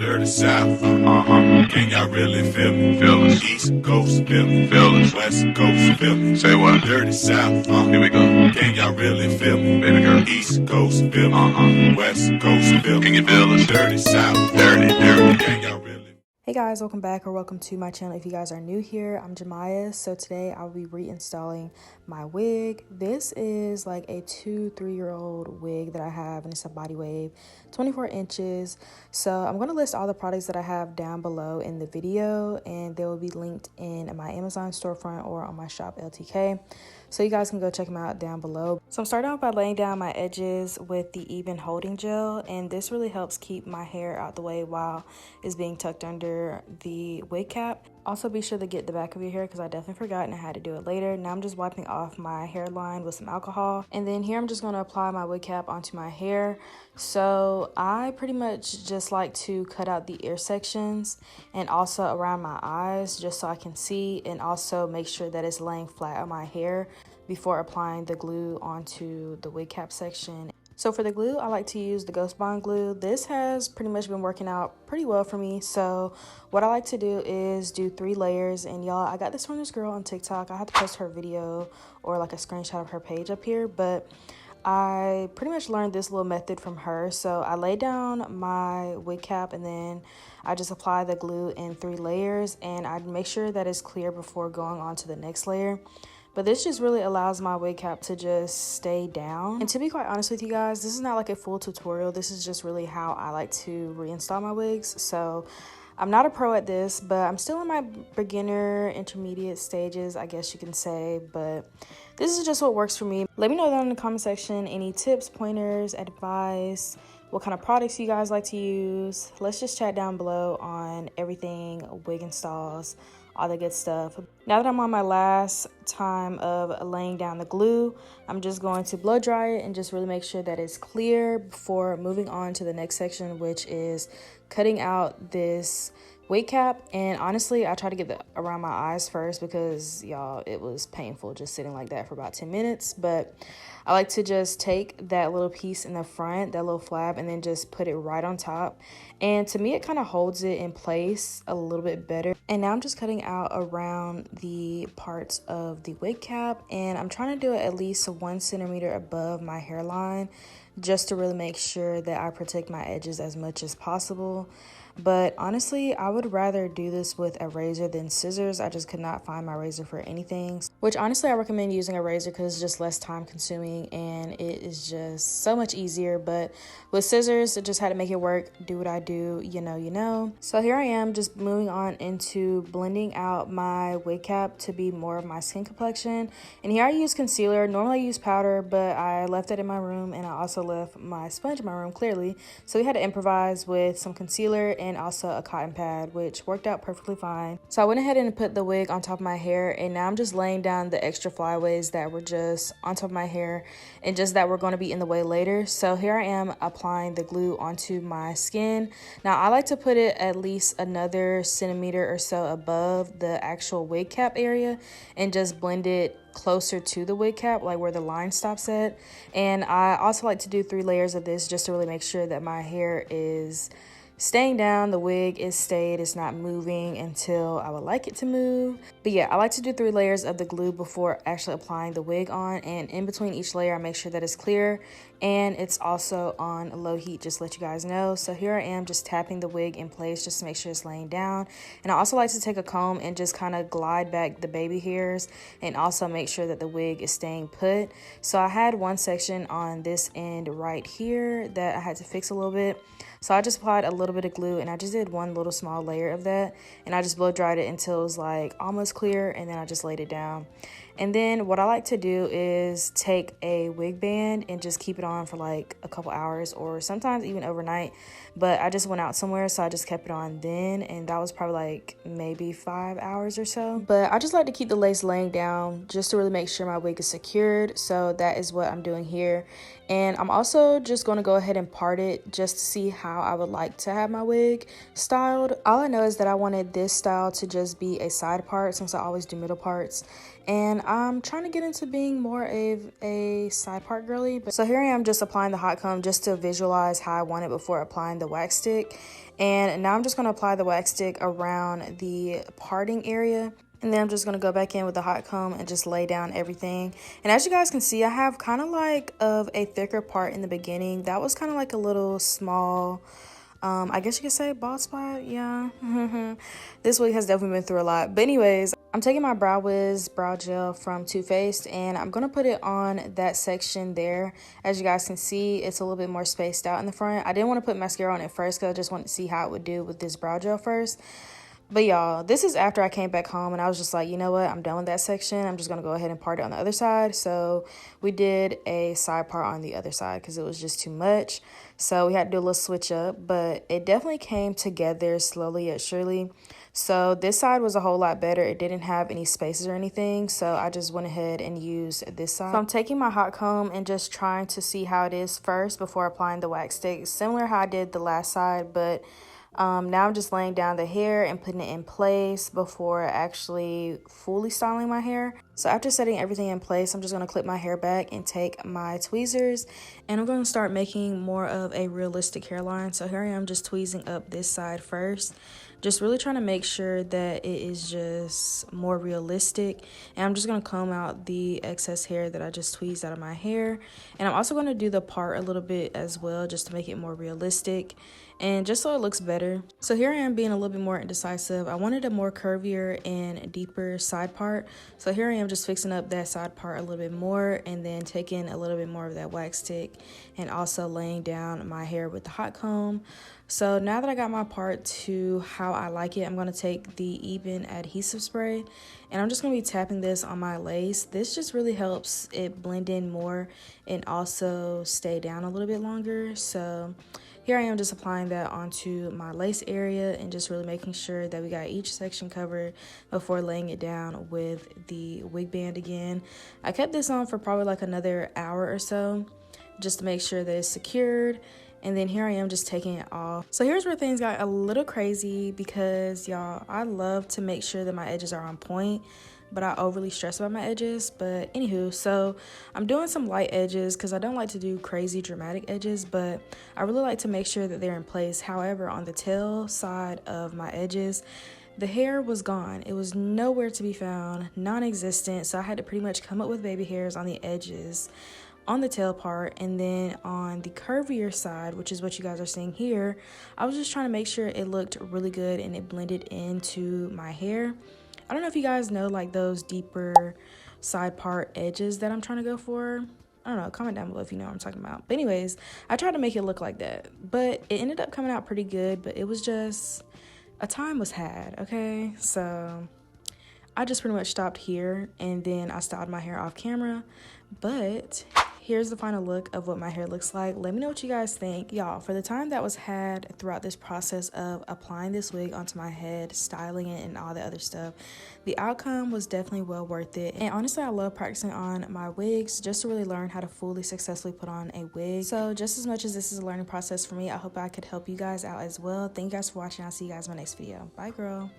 Dirty South, can y'all really feel me? Feel us. East Coast, feel me. Feel us. West Coast, feel me. Say what? Dirty South, here we go. Can y'all really feel me? Baby girl. East Coast, feel me. West Coast, feel me. Can you feel us? Dirty South, dirty, can y'all really? Hey guys, welcome back or welcome to my channel. If you guys are new here, I'm JaMya. So today I'll be reinstalling my wig. This is like a 2-3-year-old wig that I have, and it's a body wave, 24 inches. So I'm going to list all the products that I have down below in the video, and they will be linked in my Amazon storefront or on my shop LTK. So you guys can go check them out down below. So I'm starting off by laying down my edges with the even holding gel, and this really helps keep my hair out the way while it's being tucked under the wig cap. Also be sure to get the back of your hair because I definitely forgot and I had to do it later. Now I'm just wiping off my hairline with some alcohol, and then here I'm just going to apply my wig cap onto my hair. So I pretty much just like to cut out the ear sections and also around my eyes just so I can see, and also make sure that it's laying flat on my hair before applying the glue onto the wig cap section. So for the glue, I like to use the Ghost Bond glue. This has pretty much been working out pretty well for me. So what I like to do is do 3 layers. And y'all, I got this from this girl on TikTok. I have to post her video or like a screenshot of her page up here. But I pretty much learned this little method from her. So I lay down my wig cap and then I just apply the glue in 3 layers. And I make sure that it's clear before going on to the next layer. But this just really allows my wig cap to just stay down. And to be quite honest with you guys, this is not like a full tutorial. This is just really how I like to reinstall my wigs. So I'm not a pro at this, but I'm still in my beginner intermediate stages, I guess you can say. But this is just what works for me. Let me know down in the comment section any tips, pointers, advice, what kind of products you guys like to use. Let's just chat down below on everything wig installs, all the good stuff. Now that I'm on my last time of laying down the glue, I'm just going to blow dry it and just really make sure that it's clear before moving on to the next section, which is cutting out this wig cap. And honestly, I try to get that around my eyes first because y'all, it was painful just sitting like that for about 10 minutes. But I like to just take that little piece in the front, that little flab, and then just put it right on top. And to me, it kind of holds it in place a little bit better. And now I'm just cutting out around the parts of the wig cap, and I'm trying to do it at least 1 centimeter above my hairline just to really make sure that I protect my edges as much as possible. But honestly, I would rather do this with a razor than scissors. I just could not find my razor for anything, which honestly I recommend using a razor because it's just less time consuming and it is just so much easier. But with scissors, I just had to make it work, do what I do, you know. So here I am just moving on into blending out my wig cap to be more of my skin complexion. And here I use concealer. Normally I use powder, but I left it in my room, and I also left my sponge in my room, clearly. So we had to improvise with some concealer and also a cotton pad, which worked out perfectly fine. So I went ahead and put the wig on top of my hair, and now I'm just laying down the extra flyaways that were just on top of my hair and just that were going to be in the way later. So here I am applying the glue onto my skin. Now I like to put it at least another centimeter or so above the actual wig cap area and just blend it closer to the wig cap, like where the line stops at. And I also like to do 3 layers of this just to really make sure that my hair is staying down, the wig is stayed, it's not moving until I would like it to move. But yeah, I like to do 3 layers of the glue before actually applying the wig on, and in between each layer I make sure that it's clear and it's also on low heat, just to let you guys know. So here I am just tapping the wig in place just to make sure it's laying down. And I also like to take a comb and just kind of glide back the baby hairs and also make sure that the wig is staying put. So I had one section on this end right here that I had to fix a little bit. So I just applied a little bit of glue and I just did 1 little small layer of that, and I just blow dried it until it was like almost clear, and then I just laid it down. And then what I like to do is take a wig band and just keep it on for like a couple hours or sometimes even overnight. But I just went out somewhere, so I just kept it on then, and that was probably like maybe 5 hours or so. But I just like to keep the lace laying down just to really make sure my wig is secured. So that is what I'm doing here. And I'm also just going to go ahead and part it just to see how I would like to have my wig styled. All I know is that I wanted this style to just be a side part since I always do middle parts. And I'm trying to get into being more of a side part girly. So here I am just applying the hot comb just to visualize how I want it before applying the wax stick. And now I'm just going to apply the wax stick around the parting area. And then I'm just going to go back in with the hot comb and just lay down everything. And as you guys can see, I have kind of like of a thicker part in the beginning. That was kind of like a little small, I guess you could say bald spot. Yeah. This wig has definitely been through a lot. But anyways, I'm taking my Brow Wiz brow gel from Too Faced and I'm going to put it on that section there. As you guys can see, it's a little bit more spaced out in the front. I didn't want to put mascara on it first because I just wanted to see how it would do with this brow gel first. But y'all, this is after I came back home and I was just like, you know what, I'm done with that section. I'm just going to go ahead and part it on the other side. So we did a side part on the other side because it was just too much. So we had to do a little switch up, but it definitely came together slowly yet surely. So this side was a whole lot better. It didn't have any spaces or anything. So I just went ahead and used this side. So I'm taking my hot comb and just trying to see how it is first before applying the wax stick. Similar how I did the last side, but now I'm just laying down the hair and putting it in place before actually fully styling my hair. So after setting everything in place, I'm just going to clip my hair back and take my tweezers and I'm going to start making more of a realistic hairline. So here I am just tweezing up this side first. Just really trying to make sure that it is just more realistic. And I'm just going to comb out the excess hair that I just tweezed out of my hair. And I'm also going to do the part a little bit as well just to make it more realistic and just so it looks better. So here I am being a little bit more indecisive. I wanted a more curvier and deeper side part. So here I am just fixing up that side part a little bit more and then taking a little bit more of that wax stick and also laying down my hair with the hot comb. So now that I got my part to how I like it, I'm going to take the Even adhesive spray and I'm just going to be tapping this on my lace. This just really helps it blend in more and also stay down a little bit longer. So here I am just applying that onto my lace area and just really making sure that we got each section covered before laying it down with the wig band again. I kept this on for probably like another hour or so just to make sure that it's secured. And then here I am just taking it off. So here's where things got a little crazy because y'all, I love to make sure that my edges are on point, but I overly stress about my edges. But anywho, so I'm doing some light edges because I don't like to do crazy dramatic edges, but I really like to make sure that they're in place. However, on the tail side of my edges, the hair was gone. It was nowhere to be found, non-existent. So I had to pretty much come up with baby hairs on the edges, on the tail part, and then on the curvier side, which is what you guys are seeing here, I was just trying to make sure it looked really good and it blended into my hair. I don't know if you guys know like those deeper side part edges that I'm trying to go for. I don't know, comment down below if you know what I'm talking about. But anyways, I tried to make it look like that, but it ended up coming out pretty good. But it was just, a time was had, okay? So I just pretty much stopped here and then I styled my hair off camera. But here's the final look of what my hair looks like. Let me know what you guys think. Y'all, for the time that was had throughout this process of applying this wig onto my head, styling it, and all the other stuff, the outcome was definitely well worth it. And honestly, I love practicing on my wigs just to really learn how to fully successfully put on a wig. So just as much as this is a learning process for me, I hope I could help you guys out as well. Thank you guys for watching. I'll see you guys in my next video. Bye, girl.